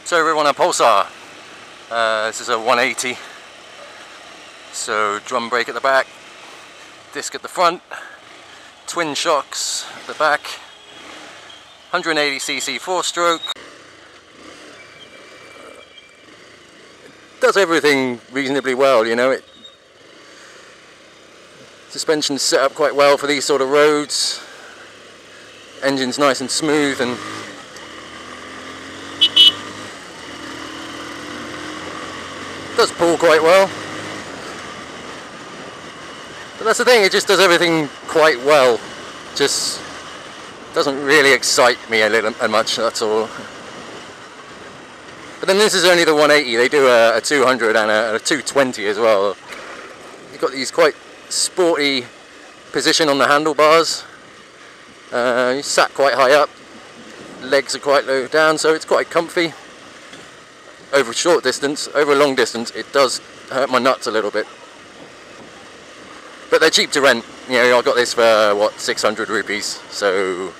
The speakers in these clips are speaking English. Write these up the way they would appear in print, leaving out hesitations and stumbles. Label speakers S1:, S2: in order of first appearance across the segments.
S1: So we're on a Pulsar. This is a 180. So drum brake at the back, disc at the front, twin shocks at the back, 180cc 4-stroke. Does everything reasonably well, you know. Suspension's set up quite well for these sort of roads. Engine's nice and smooth, and does pull quite well. But that's the thing, it just does everything quite well. Just doesn't really excite me a little much, that's all. But then this is only the 180, they do a 200 and a 220 as well. You've got these quite sporty position on the handlebars. You sat quite high up, legs are quite low down, so it's quite comfy. Over a short distance, over a long distance, it does hurt my nuts a little bit. But they're cheap to rent. You know, I got this for what, 600 rupees, so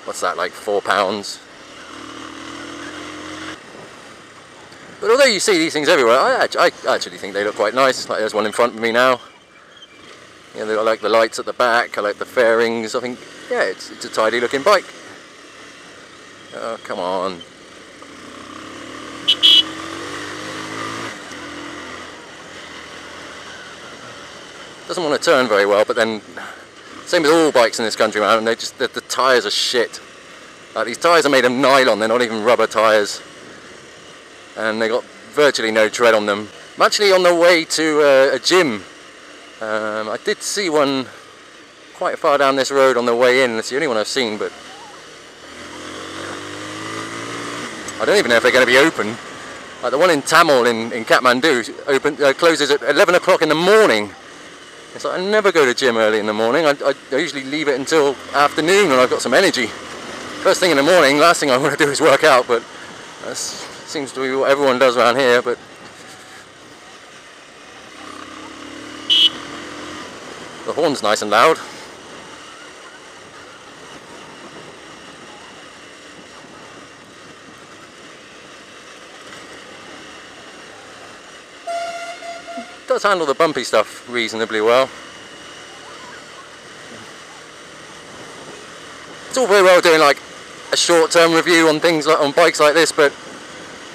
S1: what's that, like £4? But although you see these things everywhere, I actually think they look quite nice. Like there's one in front of me now. You know, I like the lights at the back, I like the fairings. I think, yeah, it's a tidy looking bike. Oh, come on. Doesn't want to turn very well, but then same with all bikes in this country, man. They just the tyres are shit. Like, these tyres are made of nylon, they're not even rubber tyres, and they got virtually no tread on them. I'm actually on the way to a gym. I did see one quite far down this road on the way in. It's the only one I've seen, but I don't even know if they're going to be open. Like the one in Tamil in Kathmandu closes at 11 o'clock in the morning. It's like I never go to gym early in the morning. I usually leave it until afternoon when I've got some energy. First thing in the morning, last thing I want to do is work out, but that seems to be what everyone does around here. But the horn's nice and loud. It does handle the bumpy stuff reasonably well. It's all very well doing like a short-term review on things like on bikes like this, but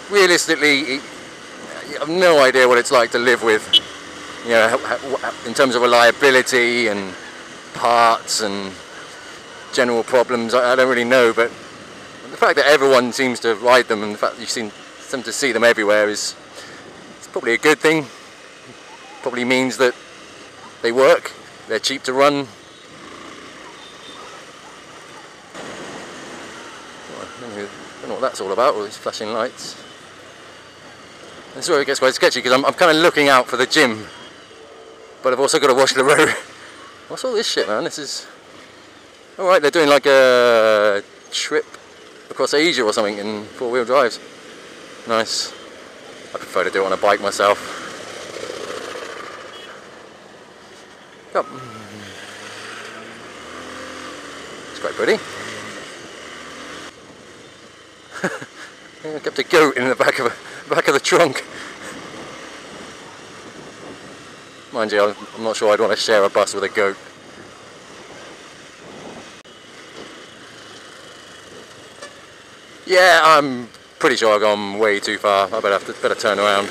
S1: realistically, you have no idea what it's like to live with. You know, in terms of reliability and parts and general problems, I don't really know, but the fact that everyone seems to ride them and the fact that you seem to see them everywhere it's probably a good thing. Probably means that they work, they're cheap to run. I don't know what that's all about, all these flashing lights. This is where it gets quite sketchy, because I'm kind of looking out for the gym, but I've also got to watch the road. What's all this shit, man? This is... Alright, they're doing like a trip across Asia or something in 4-wheel drives. Nice. I prefer to do it on a bike myself. Oh. It's quite pretty. I kept a goat in the back of the trunk. Mind you, I'm not sure I'd want to share a bus with a goat. Yeah, I'm pretty sure I've gone way too far. I better turn around.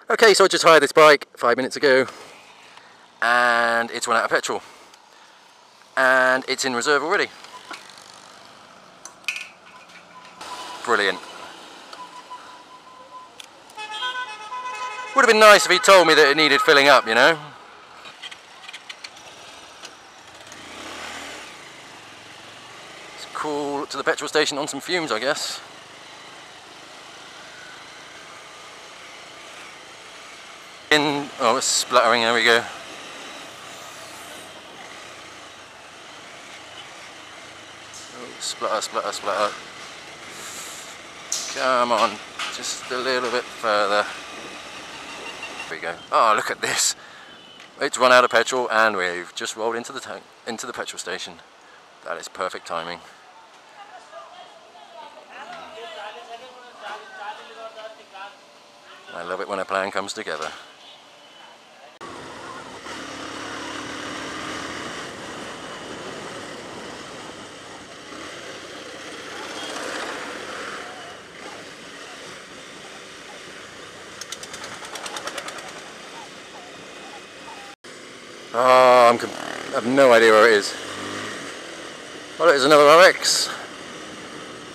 S1: Okay, so I just hired this bike 5 minutes ago, and it's run out of petrol, and it's in reserve already. Brilliant. Would have been nice if he told me that it needed filling up, you know. It's cool to the petrol station on some fumes, I guess. in. Oh, it's spluttering. There we go. Oh, splutter, splutter, splutter. Come on, just a little bit further. There we go. Oh, look at this. It's run out of petrol and we've just rolled into the tank, into the petrol station. That is perfect timing. I love it when a plan comes together. Oh, I have no idea where it is. Oh, there's another RX.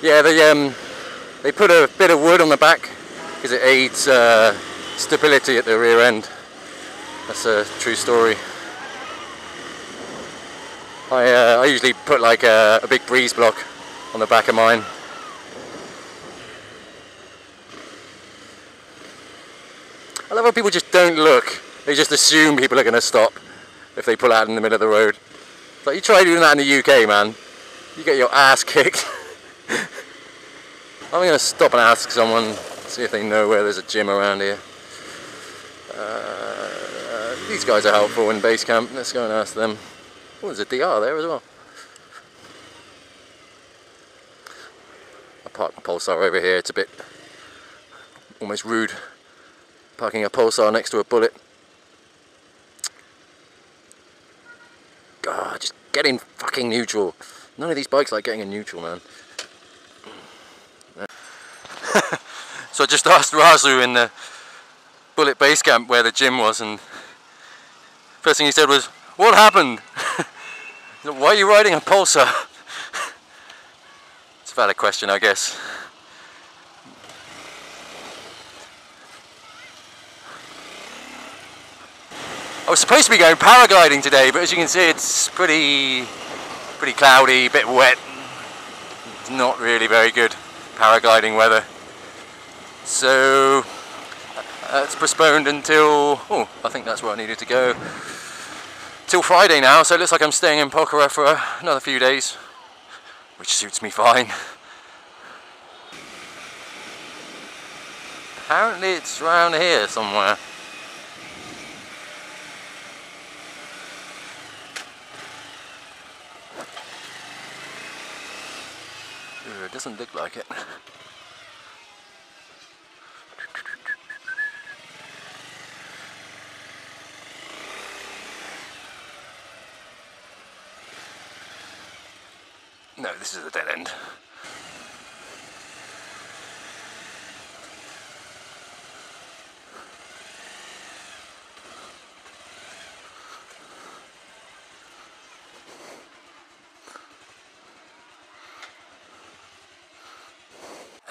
S1: Yeah, they put a bit of wood on the back because it aids stability at the rear end. That's a true story. I usually put like a big breeze block on the back of mine. I love how people just don't look. They just assume people are going to stop if they pull out in the middle of the road. Like, you try doing that in the UK, man, you get your ass kicked. I'm going to stop and ask someone, see if they know where there's a gym around here. These guys are helpful in base camp. Let's go and ask them. Oh, there's a DR there as well. I parked my Pulsar over here. It's a bit almost rude parking a Pulsar next to a Bullet. God, just get in fucking neutral. None of these bikes like getting in neutral, man. So I just asked Razu in the Bullet base camp where the gym was, and first thing he said was, "What happened? Why are you riding a Pulsar?" It's a valid question, I guess. I was supposed to be going paragliding today, but as you can see, it's pretty cloudy, a bit wet. It's not really very good paragliding weather. So it's postponed until, oh, I think that's where I needed to go, till Friday now. So it looks like I'm staying in Pokhara for another few days, which suits me fine. Apparently it's around here somewhere. It doesn't look like it. No, this is a dead end.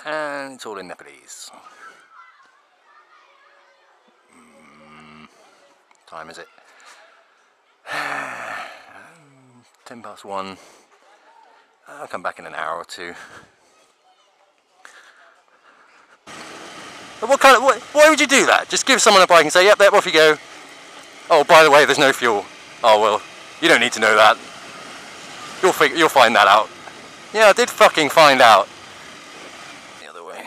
S1: And it's all in Nepalese. Time is it? 1:10. I'll come back in an hour or two. But why would you do that? Just give someone a bike and say, yep, off you go. Oh, by the way, there's no fuel. Oh well, you don't need to know that. You'll find that out. Yeah, I did fucking find out. The other way.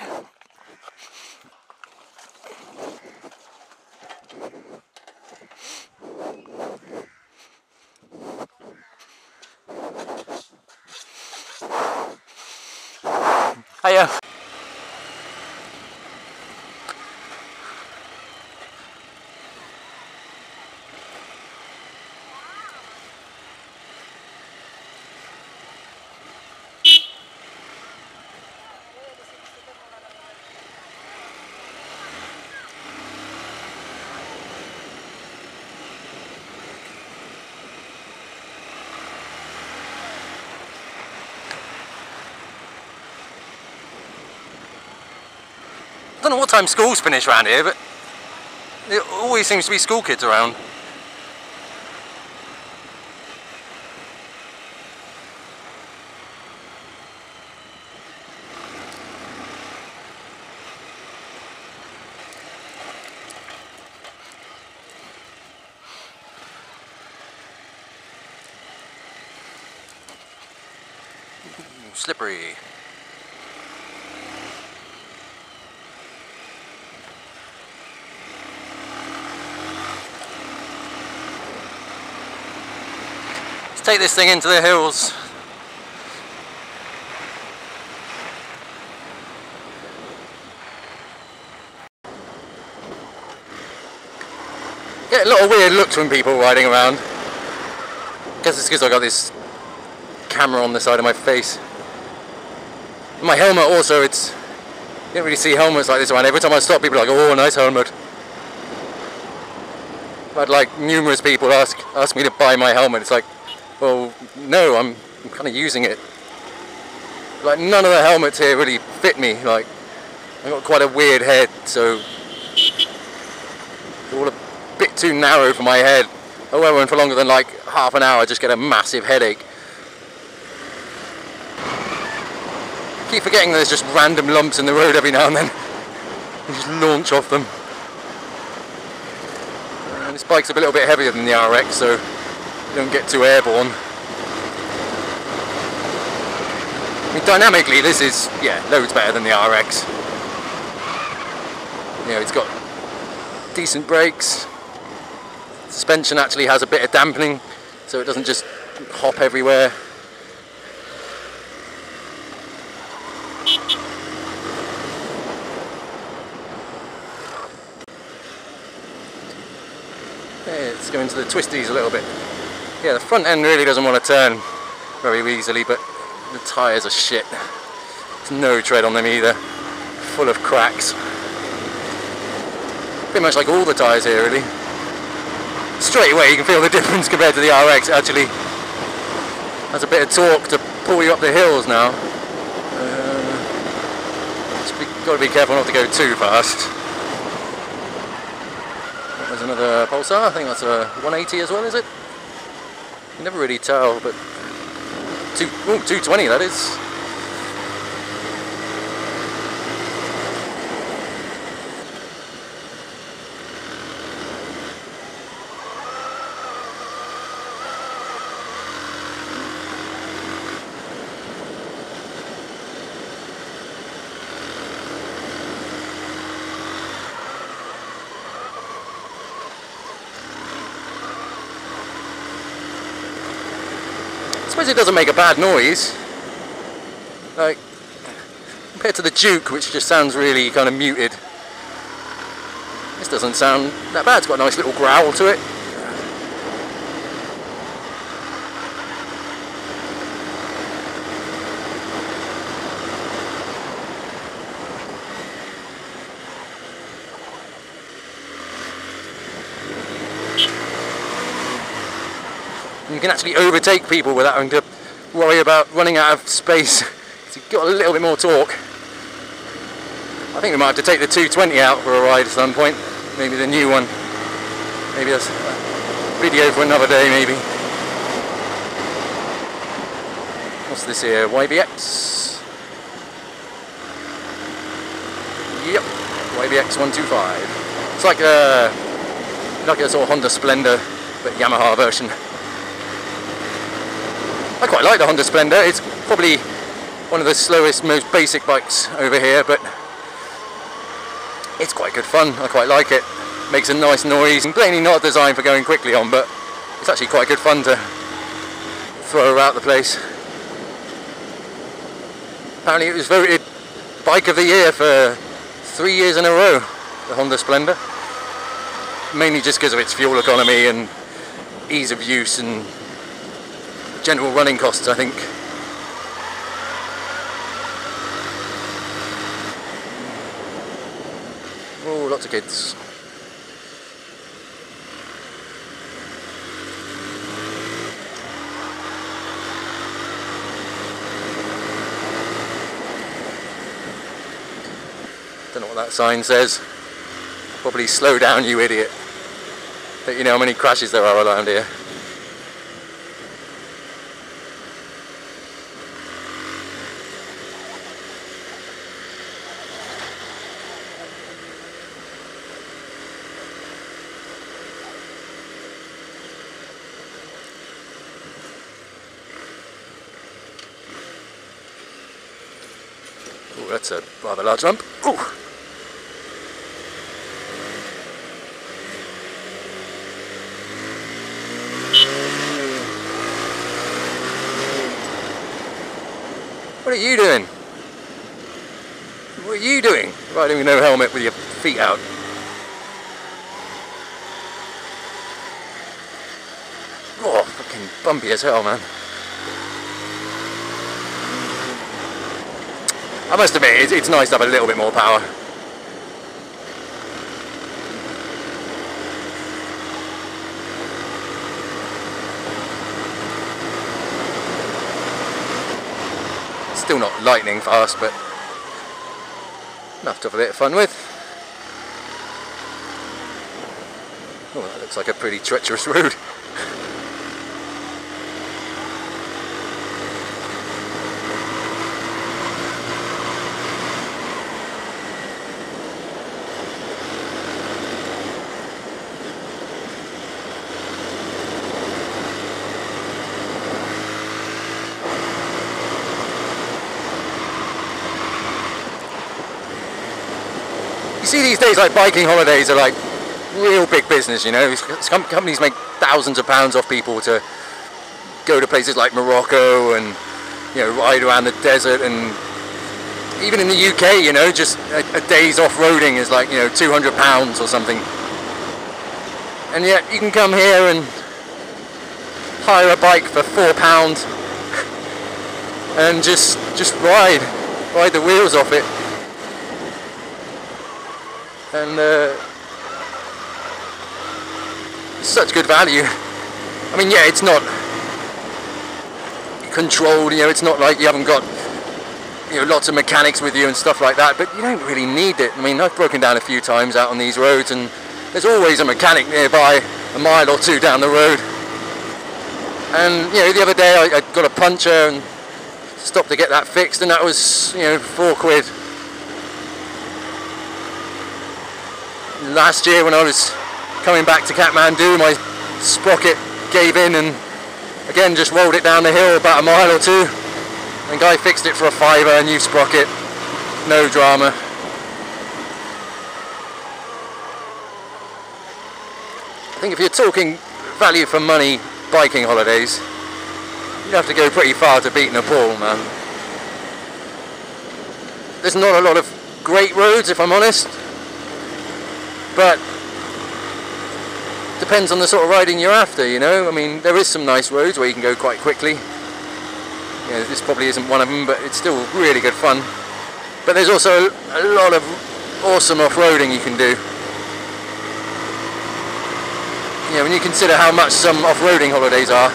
S1: Hiya. I don't know what time schools finish around here, but there always seems to be school kids around. slippery. Let's take this thing into the hills. Get a lot of weird looks from people riding around. Guess it's because I got this camera on the side of my face. My helmet also, you don't really see helmets like this around. Every time I stop, people are like, oh, nice helmet. I've had like numerous people ask me to buy my helmet. It's like, well, no, I'm kind of using it. Like, none of the helmets here really fit me. Like, I've got quite a weird head, so they're all a bit too narrow for my head. I wear one for longer than like half an hour, I just get a massive headache. Keep forgetting there's just random lumps in the road every now and then. And just launch off them. And this bike's a little bit heavier than the RX, so you don't get too airborne. I mean, dynamically this is, yeah, loads better than the RX. You know, it's got decent brakes. Suspension actually has a bit of dampening, so it doesn't just hop everywhere. Let's go into the twisties a little bit. Yeah, the front end really doesn't want to turn very easily, but the tyres are shit. There's no tread on them either, full of cracks. Pretty much like all the tyres here really. Straight away you can feel the difference compared to the RX. It actually has a bit of torque to pull you up the hills now. Got to be careful not to go too fast. There's another Pulsar, I think that's a 180 as well, is it? You never really tell, but 220 that is. I suppose it doesn't make a bad noise, like compared to the Duke, which just sounds really kind of muted. This doesn't sound that bad. It's got a nice little growl to it. You can actually overtake people without having to worry about running out of space. You've got a little bit more torque. I think we might have to take the 220 out for a ride at some point. Maybe the new one. Maybe that's a video for another day, maybe. What's this here? YBX? Yep, YBX 125. It's like a sort of Honda Splendor, but Yamaha version. I quite like the Honda Splendor. It's probably one of the slowest, most basic bikes over here, but it's quite good fun. I quite like it. Makes a nice noise. And plainly not designed for going quickly on, but it's actually quite good fun to throw about the place. Apparently it was voted Bike of the Year for 3 years in a row, the Honda Splendor. Mainly just because of its fuel economy and ease of use and general running costs, I think. Oh, lots of kids. Don't know what that sign says. Probably slow down, you idiot. Don't you know how many crashes there are around here? that's a rather large lump. Ooh. What are you doing? What are you doing? Riding with no helmet with your feet out. Oh, fucking bumpy as hell, man. I must admit, it's nice to have a little bit more power. Still not lightning fast, but enough to have a bit of fun with. Oh, that looks like a pretty treacherous road. You see these days, like, biking holidays are like real big business, you know. Companies make thousands of pounds off people to go to places like Morocco and, you know, ride around the desert. And even in the UK, you know, just a day's off-roading is like, you know, £200 or something. And yet you can come here and hire a bike for £4 and just ride the wheels off it. And such good value. I mean, yeah, it's not controlled, you know, it's not like you haven't got, you know, lots of mechanics with you and stuff like that, but you don't really need it. I mean, I've broken down a few times out on these roads, and there's always a mechanic nearby, a mile or two down the road. And, you know, the other day I got a puncture and stopped to get that fixed, and that was, you know, £4. Last year when I was coming back to Kathmandu, my sprocket gave in and again just rolled it down the hill about a mile or two, and guy fixed it for a £5, new sprocket, no drama. I think if you're talking value for money biking holidays, you have to go pretty far to beat Nepal, man. There's not a lot of great roads, if I'm honest, but depends on the sort of riding you're after, you know. I mean, there is some nice roads where you can go quite quickly. You know, this probably isn't one of them, but it's still really good fun. But there's also a lot of awesome off-roading you can do. You know, when you consider how much some off-roading holidays are.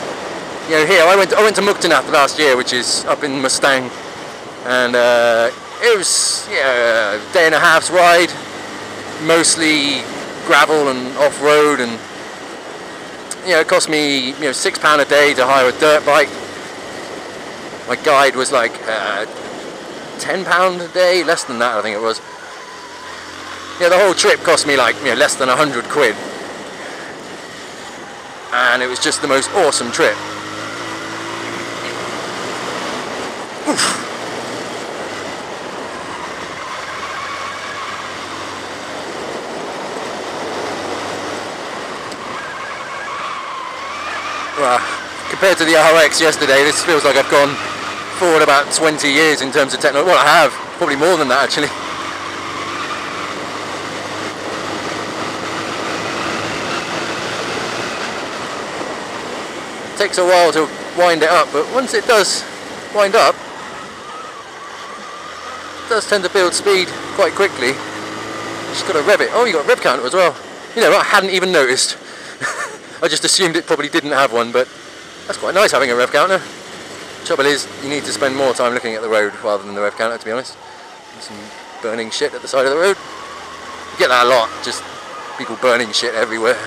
S1: You know, here I went to Muktanath last year, which is up in Mustang, and it was, yeah, a day and a half's ride. Mostly gravel and off-road, and you know, it cost me, you know, £6 a day to hire a dirt bike. My guide was like £10 a day, less than that I think it was. Yeah, the whole trip cost me like, you know, less than £100, and it was just the most awesome trip. Oof. Well, compared to the RX yesterday, this feels like I've gone forward about 20 years in terms of technology. Well, I have, probably more than that actually. It takes a while to wind it up, but once it does wind up, it does tend to build speed quite quickly. Just got to rev it. Oh, you got a rev counter as well. You know, I hadn't even noticed. I just assumed it probably didn't have one, but that's quite nice having a rev counter. Trouble is, you need to spend more time looking at the road rather than the rev counter, to be honest. There's some burning shit at the side of the road. You get that a lot, just people burning shit everywhere.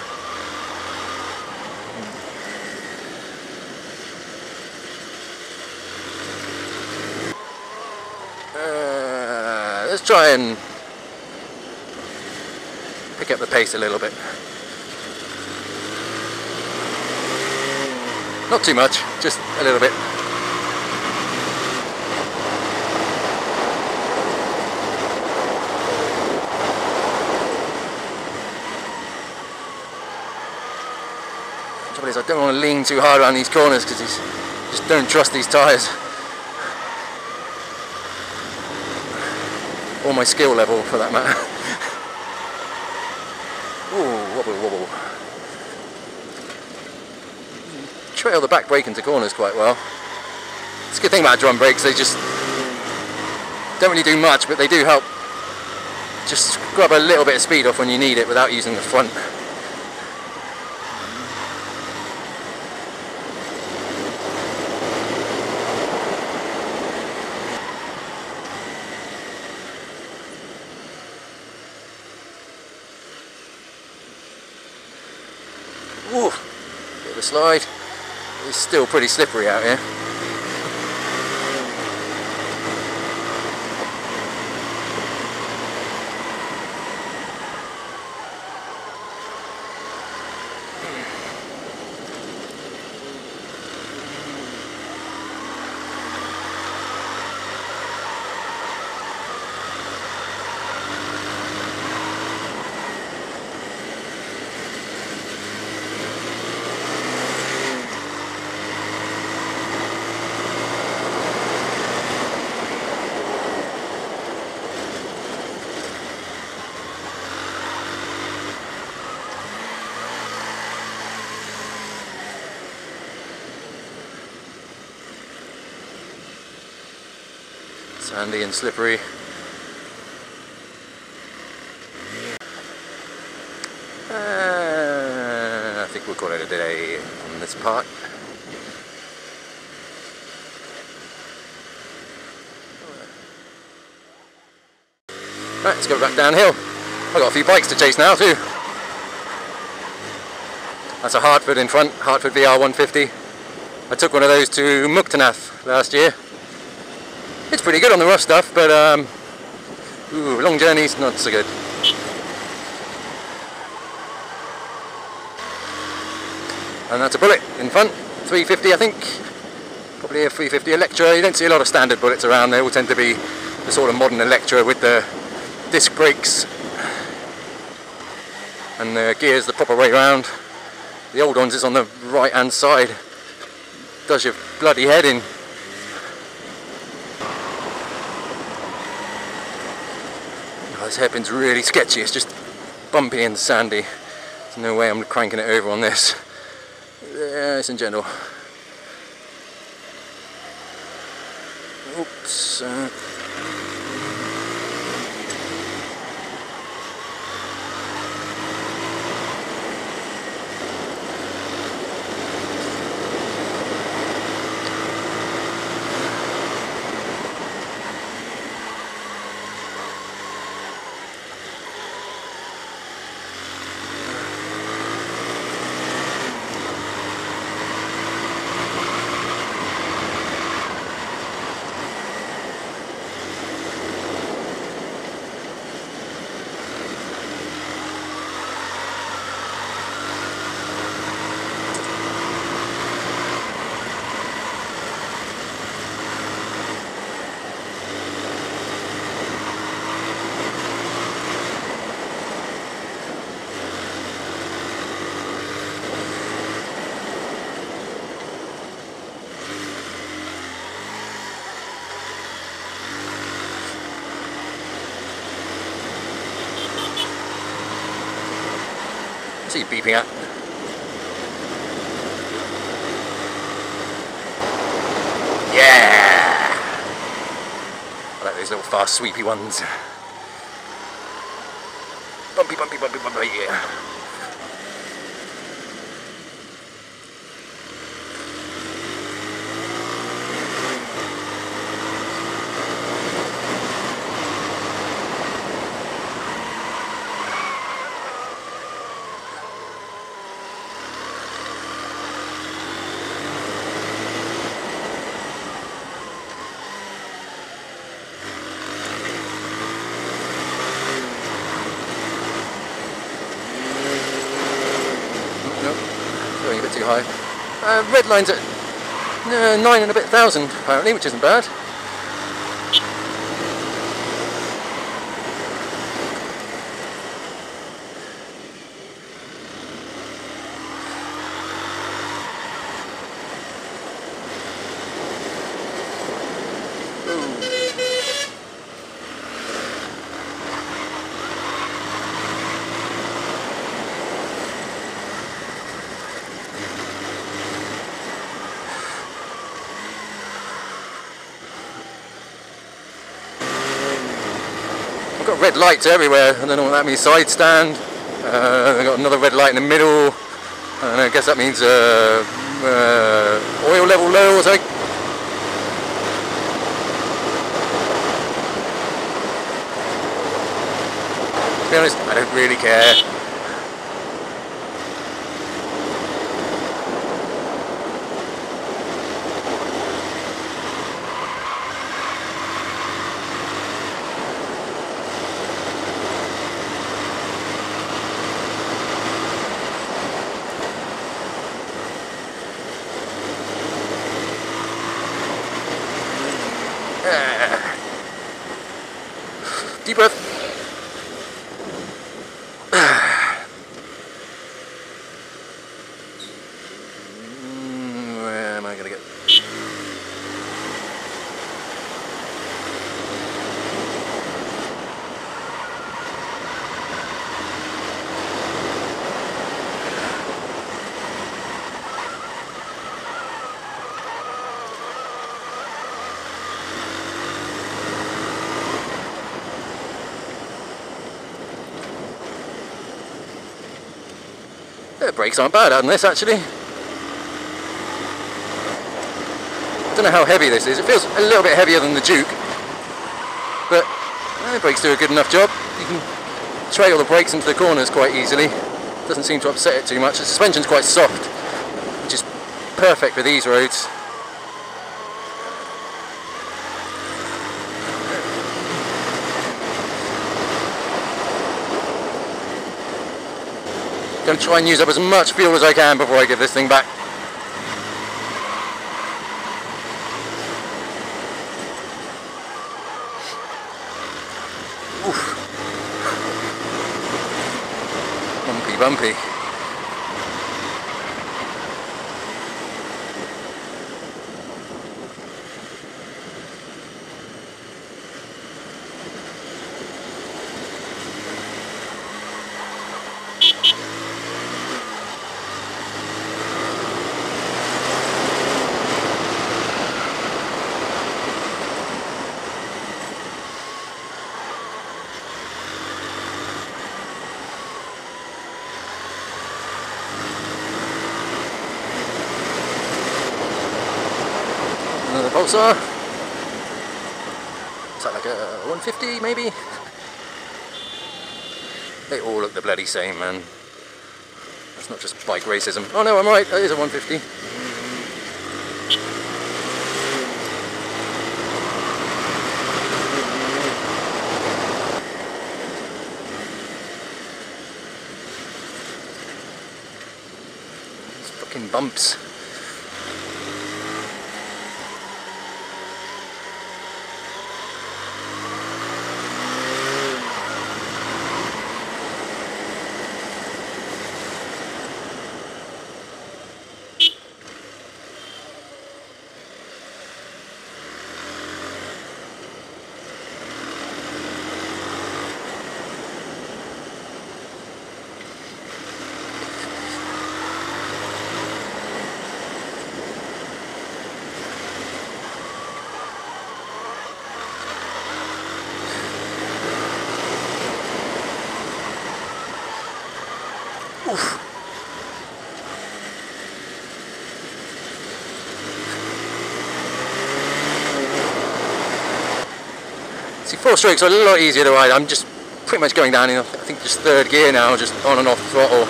S1: Let's try and pick up the pace a little bit. Not too much, just a little bit. don't want to lean too hard around these corners because just don't trust these tyres. Or my skill level for that matter. Ooh, wobble, wobble. Trail the back brake into corners quite well. It's a good thing about drum brakes, they just don't really do much, but they do help just grab a little bit of speed off when you need it without using the front. Ooh, bit of a slide. It's still pretty slippery out here. Sandy and slippery. I think we'll call it a day on this part. Right, let's go back downhill. I've got a few bikes to chase now too. That's a Hartford in front, Hartford VR 150. I took one of those to Muktanath last year. It's pretty good on the rough stuff, but ooh, long journeys, not so good. And that's a Bullet in front, 350 I think. Probably a 350 Electra. You don't see a lot of standard Bullets around, they all tend to be the sort of modern Electra with the disc brakes and the gears the proper way round. The old ones is on the right hand side. Does your bloody head in. Oh, this hairpin's really sketchy, it's just bumpy and sandy. There's no way I'm cranking it over on this. Yeah, it's in general. Oops. What's he beeping at? Yeah! I like those little fast sweepy ones. Bumpy, bumpy, bumpy, bumpy, yeah. Going a bit too high. Red line's at 9 and a bit thousand apparently, which isn't bad. got red lights everywhere. I don't know what that means. Side stand. I've got another red light in the middle. And I guess that means oil level low or something. To be honest, I don't really care. Deep breath. Where am I going to get? The brakes aren't bad on this actually. Don't know how heavy this is. It feels a little bit heavier than the Duke, but the brakes do a good enough job. You can trail the brakes into the corners quite easily. Doesn't seem to upset it too much. The suspension's quite soft, which is perfect for these roads. Going to try and use up as much fuel as I can before I give this thing back. Oof. Bumpy, bumpy. Another Pulsar. Is that like a 150 maybe? They all look the bloody same, man. That's not just bike racism. Oh no, I'm right, that is a 150. These fucking bumps. Oof. See, 4 strokes are a lot easier to ride. I'm just pretty much going down in, I think, just 3rd gear now, just on and off throttle.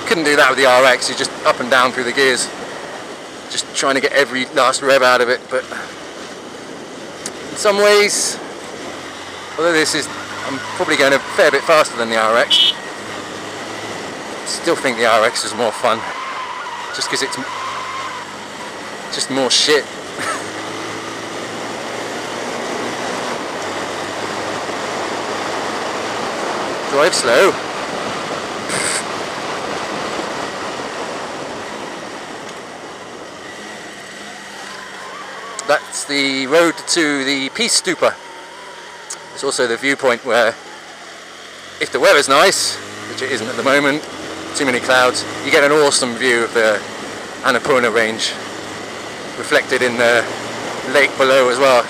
S1: Couldn't do that with the RX, you're just up and down through the gears. Just trying to get every last rev out of it, but in some ways, although this is, I'm probably going a fair bit faster than the RX. Still think the RX is more fun, just because it's just more shit. Drive slow. That's the road to the Peace Stupa. There's also the Viewpoint where, if the weather's nice, which it isn't at the moment, too many clouds, you get an awesome view of the Annapurna range reflected in the lake below as well.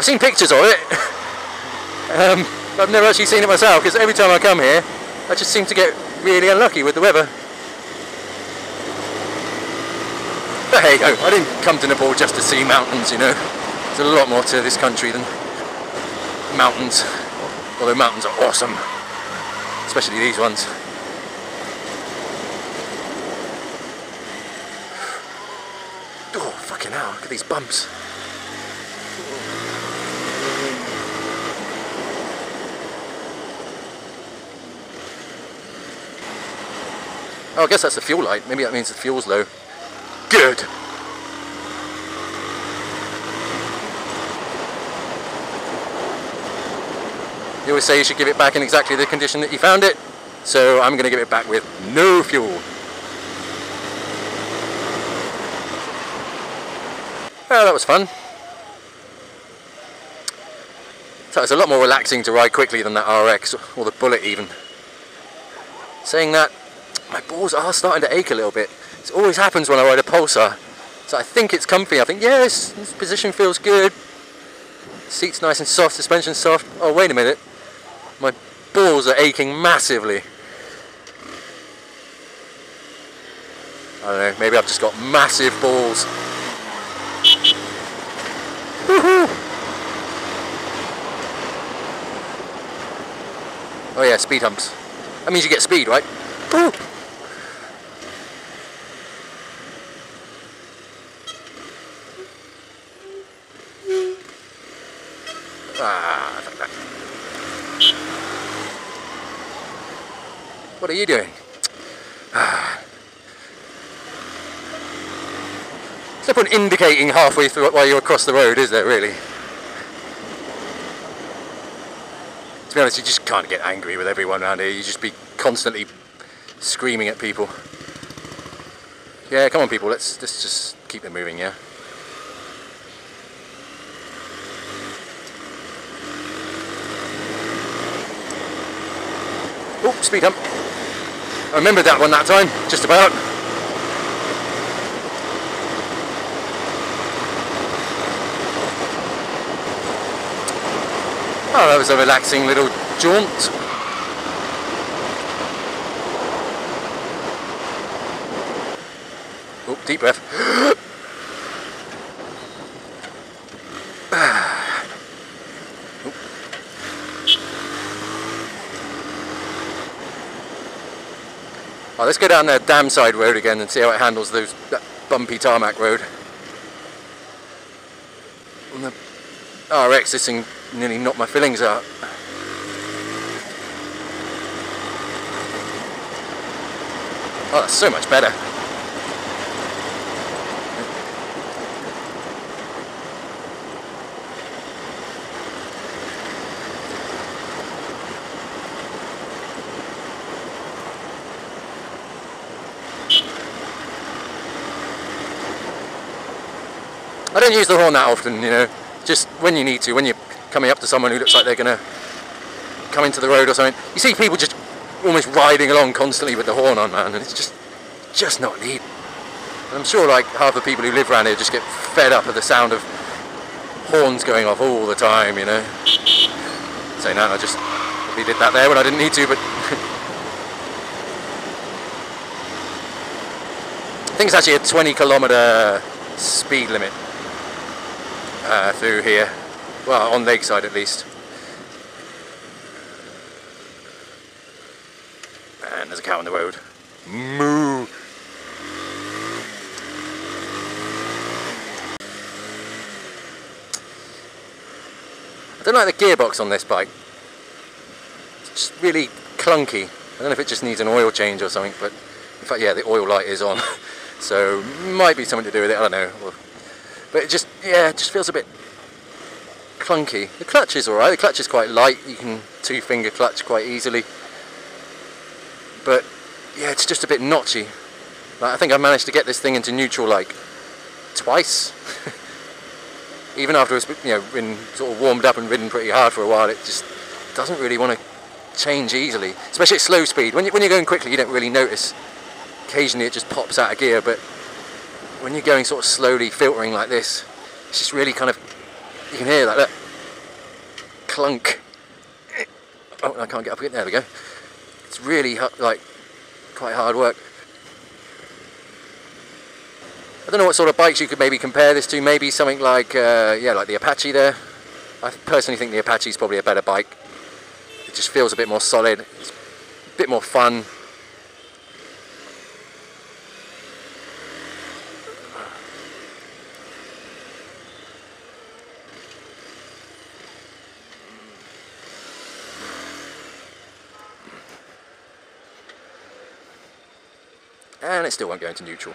S1: I've seen pictures of it. I've never actually seen it myself, because every time I come here I just seem to get really unlucky with the weather. But hey ho, I didn't come to Nepal just to see mountains, you know. There's a lot more to this country than mountains, although mountains are awesome, especially these ones. Oh fucking hell, look at these bumps. Oh, I guess that's the fuel light. Maybe that means the fuel's low. Good! You always say you should give it back in exactly the condition that you found it, so I'm going to give it back with no fuel. Oh, that was fun. So it's a lot more relaxing to ride quickly than that RX, or the Bullet even. Saying that, my balls are starting to ache a little bit. It always happens when I ride a Pulsar. So I think it's comfy. I think, yes, this position feels good. Seat's nice and soft, suspension's soft. Oh, wait a minute. My balls are aching massively. I don't know, maybe I've just got massive balls. Woohoo! Oh yeah, speed humps. That means you get speed, right? Woo! What are you doing? There's no point indicating halfway through it while you're across the road, is there really? To be honest, you just can't get angry with everyone around here. You just be constantly screaming at people. Yeah, come on people, let's just keep it moving, yeah? Oh, speed hump. I remembered that one that time, just about. Oh, that was a relaxing little jaunt. Oh, deep breath. Oh, let's go down the dam side road again and see how it handles that bumpy tarmac road. On the RX, this thing nearly knocked my fillings out. Oh, that's so much better. I don't use the horn that often, you know, just when you need to, when you're coming up to someone who looks like they're going to come into the road or something. You see people just almost riding along constantly with the horn on, man, and it's just not needed. And I'm sure like half the people who live around here just get fed up at the sound of horns going off all the time, you know. Saying that, I just probably did that there when I didn't need to, but I think it's actually a 20-kilometre speed limit through here, well, on Lakeside at least. And there's a cow on the road. Moo! I don't like the gearbox on this bike. It's just really clunky. I don't know if it just needs an oil change or something, but in fact, yeah, the oil light is on. So, might be something to do with it, I don't know. But it just, yeah, it just feels a bit clunky. The clutch is alright, the clutch is quite light, you can two-finger clutch quite easily. But, yeah, it's just a bit notchy. Like, I think I managed to get this thing into neutral, like, twice. Even after it's, you know, been sort of warmed up and ridden pretty hard for a while, it just doesn't really want to change easily. Especially at slow speed. When you're going quickly, you don't really notice. Occasionally it just pops out of gear, but when you're going sort of slowly filtering like this, it's just really kind of, you can hear that, look, clunk. Oh, I can't get up again. There we go. It's really like quite hard work. I don't know what sort of bikes you could maybe compare this to. Maybe something like yeah, like the Apache there. I personally think the Apache is probably a better bike. It just feels a bit more solid. It's a bit more fun. And it still won't go into neutral.